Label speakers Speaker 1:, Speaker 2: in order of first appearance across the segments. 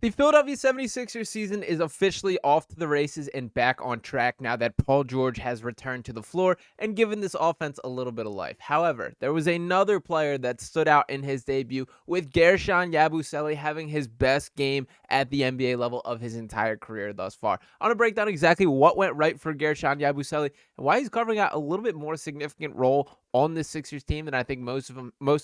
Speaker 1: The Philadelphia 76ers season is officially off to the races and back on track now that Paul George has returned to the floor and given this offense a little bit of life. However, there was another player that stood out in his debut, with Guerschon Yabusele having his best game at the NBA level of his entire career thus far. I want to break down exactly what went right for Guerschon Yabusele and why he's carving out a little bit more significant role on this Sixers team than I think most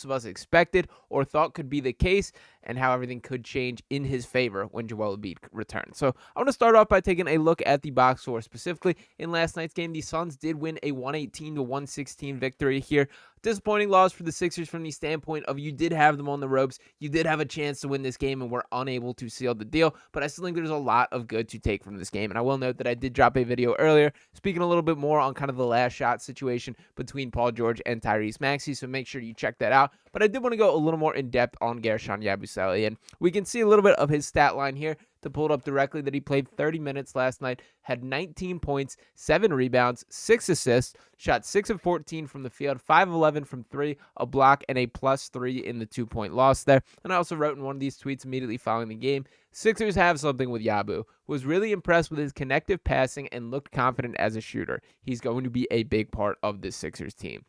Speaker 1: of us expected or thought could be the case, and how everything could change in his favor when Joel Embiid returns. So I want to start off by taking a look at the box score. Specifically, in last night's game, the Suns did win a 118-116 victory here. Disappointing loss for the Sixers from the standpoint of you did have them on the ropes. You did have a chance to win this game and were unable to seal the deal. But I still think there's a lot of good to take from this game. And I will note that I did drop a video earlier speaking a little bit more on kind of the last shot situation between Paul George and Tyrese Maxey. So make sure you check that out. But I did want to go a little more in depth on Guerschon Yabusele. And we can see a little bit of his stat line here to pull it up directly, that he played 30 minutes last night, had 19 points, 7 rebounds, 6 assists, shot 6 of 14 from the field, 5 of 11 from 3, a block, and a +3 in the 2-point loss there. And I also wrote in one of these tweets immediately following the game, Sixers have something with Yabu. Was really impressed with his connective passing and looked confident as a shooter. He's going to be a big part of this Sixers team.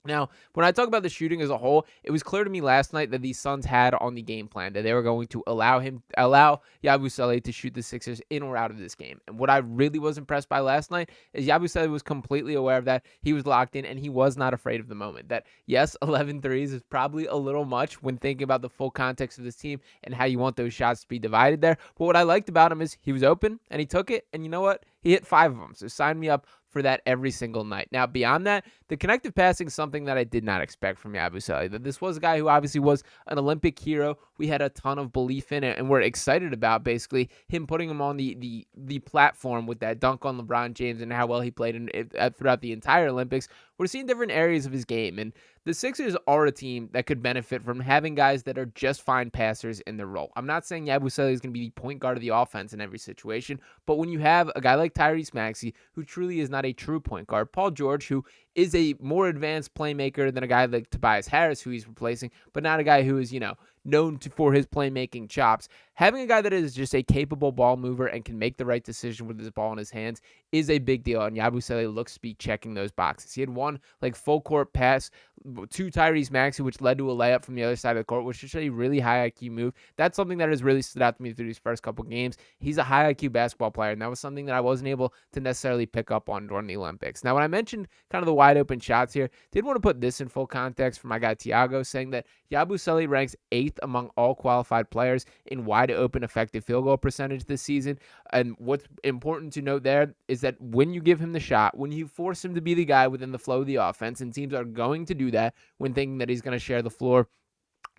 Speaker 1: Now, when I talk about the shooting as a whole, it was clear to me last night that the Suns had on the game plan that they were going to allow Yabusele to shoot the Sixers in or out of this game. And what I really was impressed by last night is Yabusele was completely aware of that. He was locked in, and he was not afraid of the moment. That, yes, 11 threes is probably a little much when thinking about the full context of this team and how you want those shots to be divided there. But what I liked about him is he was open, and he took it, and you know what? He hit 5 of them. So sign me up for that every single night. Now, beyond that, the connective passing is something that I did not expect from Yabusele. That this was a guy who obviously was an Olympic hero. We had a ton of belief in it, and we're excited about basically him putting him on the platform with that dunk on LeBron James and how well he played throughout the entire Olympics. We're seeing different areas of his game, and the Sixers are a team that could benefit from having guys that are just fine passers in their role. I'm not saying Yabusele is going to be the point guard of the offense in every situation, but when you have a guy like Tyrese Maxey, who truly is not a true point guard, Paul George, who is a more advanced playmaker than a guy like Tobias Harris, who he's replacing, but not a guy who is, known for his playmaking chops. Having a guy that is just a capable ball mover and can make the right decision with his ball in his hands is a big deal, and Yabusele looks to be checking those boxes. He had one full court pass to Tyrese Maxey, which led to a layup from the other side of the court, which is a really high IQ move. That's something that has really stood out to me through these first couple games. He's a high IQ basketball player, and that was something that I wasn't able to necessarily pick up on during the Olympics. Now, when I mentioned kind of the wide open shots here, did want to put this in full context for my guy Tiago, saying that Yabusele ranks 8th among all qualified players in wide open effective field goal percentage this season. And what's important to note there is that when you give him the shot, when you force him to be the guy within the flow of the offense, and teams are going to do that when thinking that he's going to share the floor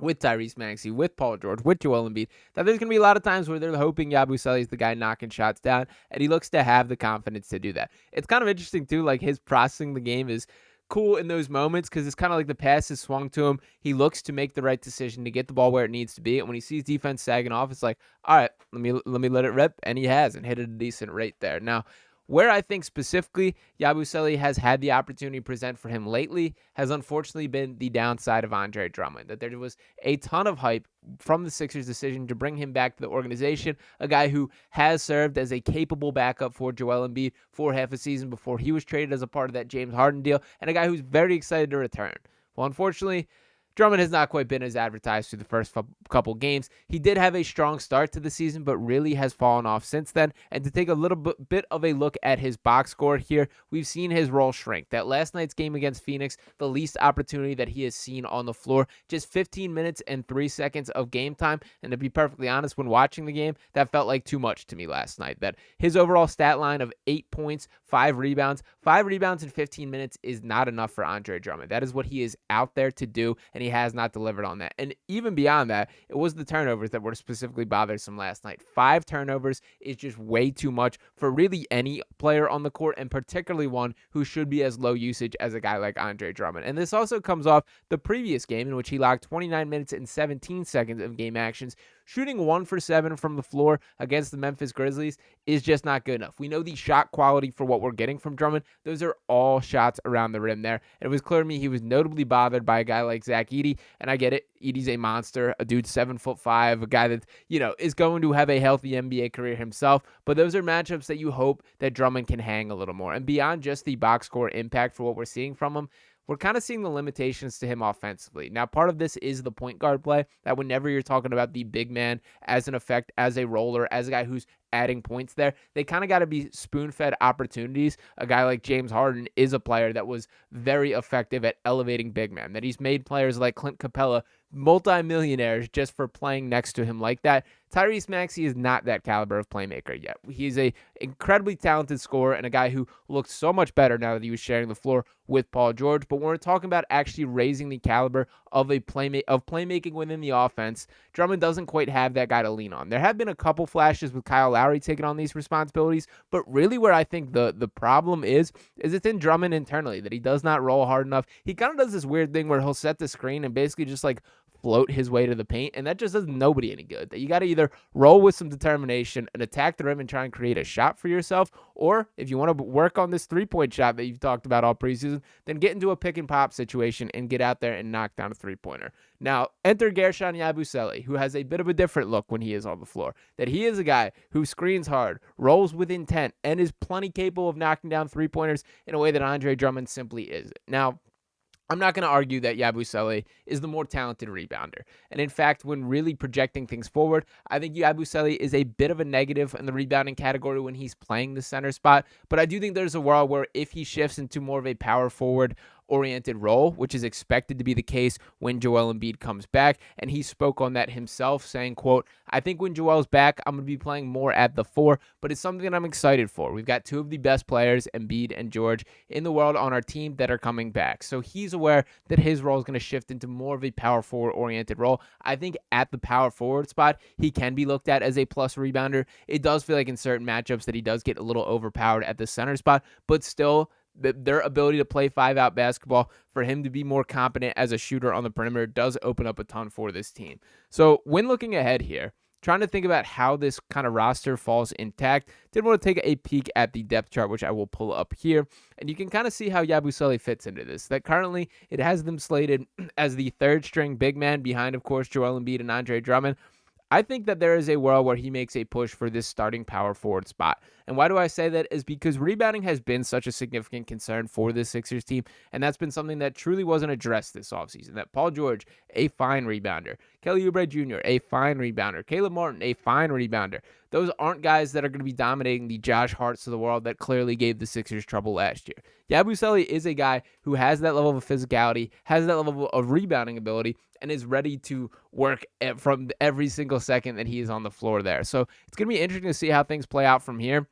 Speaker 1: with Tyrese Maxey, with Paul George, with Joel Embiid, that there's going to be a lot of times where they're hoping Yabusele is the guy knocking shots down, and he looks to have the confidence to do that. It's kind of interesting, too, his processing the game is cool in those moments, because it's kind of like the pass is swung to him. He looks to make the right decision to get the ball where it needs to be, and when he sees defense sagging off, it's like, all right, let me let it rip, and he has, and hit at a decent rate there. Now, where I think specifically Yabusele has had the opportunity present for him lately has unfortunately been the downside of Andre Drummond. That there was a ton of hype from the Sixers' decision to bring him back to the organization, a guy who has served as a capable backup for Joel Embiid for half a season before he was traded as a part of that James Harden deal, and a guy who's very excited to return. Well, unfortunately, Drummond has not quite been as advertised through the first couple games. He did have a strong start to the season, but really has fallen off since then. And to take a little bit of a look at his box score here, we've seen his role shrink. That last night's game against Phoenix, the least opportunity that he has seen on the floor, just 15 minutes and 3 seconds of game time. And to be perfectly honest, when watching the game, that felt like too much to me last night. That his overall stat line of 8 points, 5 rebounds in 15 minutes is not enough for Andre Drummond. That is what he is out there to do, and he has not delivered on that. And even beyond that, it was the turnovers that were specifically bothersome last night. 5 turnovers is just way too much for really any player on the court, and particularly one who should be as low usage as a guy like Andre Drummond. And this also comes off the previous game in which he logged 29 minutes and 17 seconds of game actions, shooting 1 for 7 from the floor against the Memphis Grizzlies is just not good enough. We know the shot quality for what we're getting from Drummond. Those are all shots around the rim there. And it was clear to me he was notably bothered by a guy like Zach Edey. And I get it. Edey's a monster, a dude 7'5", a guy that, is going to have a healthy NBA career himself. But those are matchups that you hope that Drummond can hang a little more. And beyond just the box score impact for what we're seeing from him, we're kind of seeing the limitations to him offensively. Now, part of this is the point guard play, that whenever you're talking about the big man as an effect, as a roller, as a guy who's adding points there, they kind of got to be spoon-fed opportunities. A guy like James Harden is a player that was very effective at elevating big men, that he's made players like Clint Capella multi-millionaires just for playing next to him like that. Tyrese Maxey is not that caliber of playmaker yet. He's a incredibly talented scorer and a guy who looks so much better now that he was sharing the floor with Paul George. But when we're talking about actually raising the caliber of playmaking within the offense, Drummond doesn't quite have that guy to lean on. There have been a couple flashes with Kyle Lowry taking on these responsibilities, but really where I think the problem is it's in Drummond internally, that he does not roll hard enough. He kind of does this weird thing where he'll set the screen and basically just like float his way to the paint, and that just does nobody any good. That you got to either roll with some determination and attack the rim and try and create a shot for yourself, or if you want to work on this three-point shot that you've talked about all preseason, then get into a pick-and-pop situation and get out there and knock down a three-pointer. Now, enter Guerschon Yabusele, who has a bit of a different look when he is on the floor. That he is a guy who screens hard, rolls with intent, and is plenty capable of knocking down three-pointers in a way that Andre Drummond simply isn't. Now, I'm not going to argue that Yabusele is the more talented rebounder. And in fact, when really projecting things forward, I think Yabusele is a bit of a negative in the rebounding category when he's playing the center spot. But I do think there's a world where if he shifts into more of a power forward oriented role, which is expected to be the case when Joel Embiid comes back. And he spoke on that himself, saying, quote, "I think when Joel's back, I'm going to be playing more at the 4, but it's something that I'm excited for. We've got two of the best players, Embiid and George, in the world on our team that are coming back." So he's aware that his role is going to shift into more of a power forward oriented role. I think at the power forward spot, he can be looked at as a plus rebounder. It does feel like in certain matchups that he does get a little overpowered at the center spot, but still, their ability to play 5-out basketball, for him to be more competent as a shooter on the perimeter, does open up a ton for this team. So when looking ahead here, trying to think about how this kind of roster falls intact, did want to take a peek at the depth chart, which I will pull up here. And you can kind of see how Yabusele fits into this. That currently it has them slated as the third string big man behind, of course, Joel Embiid and Andre Drummond. I think that there is a world where he makes a push for this starting power forward spot. And why do I say that? Is because rebounding has been such a significant concern for this Sixers team, and that's been something that truly wasn't addressed this offseason. That Paul George, a fine rebounder. Kelly Oubre Jr., a fine rebounder. Caleb Martin, a fine rebounder. Those aren't guys that are going to be dominating the Josh Harts of the world that clearly gave the Sixers trouble last year. Yabusele is a guy who has that level of physicality, has that level of rebounding ability, and is ready to work from every single second that he is on the floor there. So it's going to be interesting to see how things play out from here.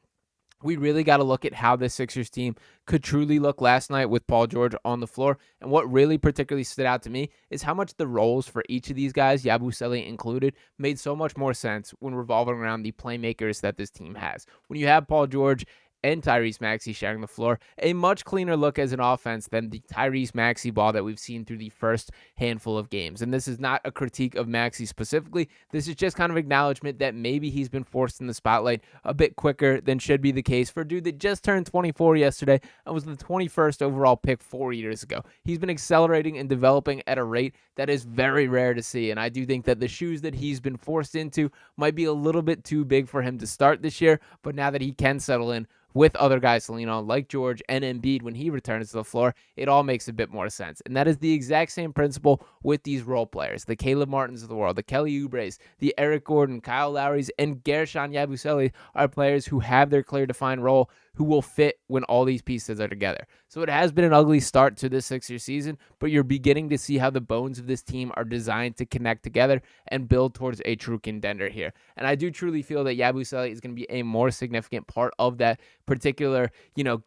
Speaker 1: We really got to look at how this Sixers team could truly look last night with Paul George on the floor. And what really particularly stood out to me is how much the roles for each of these guys, Yabusele included, made so much more sense when revolving around the playmakers that this team has. When you have Paul George and Tyrese Maxey sharing the floor, a much cleaner look as an offense than the Tyrese Maxey ball that we've seen through the first handful of games. And this is not a critique of Maxey specifically. This is just kind of acknowledgement that maybe he's been forced in the spotlight a bit quicker than should be the case for a dude that just turned 24 yesterday and was the 21st overall pick 4 years ago. He's been accelerating and developing at a rate that is very rare to see. And I do think that the shoes that he's been forced into might be a little bit too big for him to start this year. But now that he can settle in with other guys to lean on, like George and Embiid when he returns to the floor, it all makes a bit more sense. And that is the exact same principle with these role players, the Caleb Martins of the world, the Kelly Oubres, the Eric Gordon, Kyle Lowrys, and Guerschon Yabusele are players who have their clear defined role, who will fit when all these pieces are together. So it has been an ugly start to this Sixers season, but you're beginning to see how the bones of this team are designed to connect together and build towards a true contender here. And I do truly feel that Yabusele is going to be a more significant part of that particular,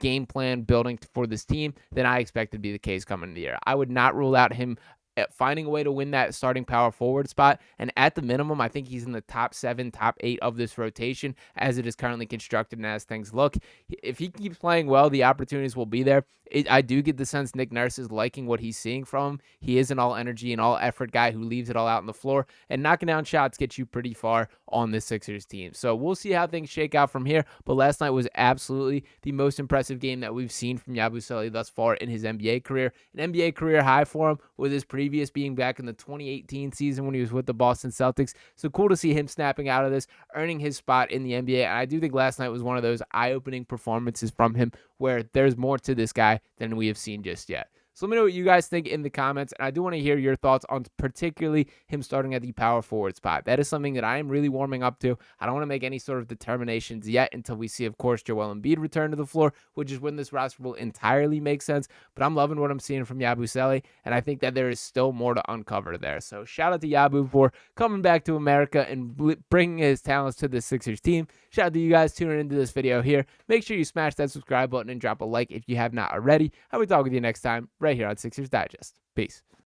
Speaker 1: game plan building for this team than I expected to be the case coming into the year. I would not rule out him at finding a way to win that starting power forward spot. And at the minimum, I think he's in the top 7, top 8 of this rotation as it is currently constructed and as things look. If he keeps playing well, the opportunities will be there. I do get the sense Nick Nurse is liking what he's seeing from him. He is an all energy and all effort guy who leaves it all out on the floor, and knocking down shots gets you pretty far on this Sixers team. So we'll see how things shake out from here. But last night was absolutely the most impressive game that we've seen from Yabusele thus far in his NBA career. An NBA career high for him, with his previous being back in the 2018 season when he was with the Boston Celtics. So cool to see him snapping out of this, earning his spot in the NBA. And I do think last night was one of those eye-opening performances from him where there's more to this guy than we have seen just yet. So let me know what you guys think in the comments, and I do want to hear your thoughts on particularly him starting at the power forward spot. That is something that I am really warming up to. I don't want to make any sort of determinations yet until we see, of course, Joel Embiid return to the floor, which is when this roster will entirely make sense. But I'm loving what I'm seeing from Yabusele, and I think that there is still more to uncover there. So shout out to Yabu for coming back to America and bringing his talents to the Sixers team. Shout out to you guys tuning into this video here. Make sure you smash that subscribe button and drop a like if you have not already. I will talk with you next time right here on Sixers Digest. Peace.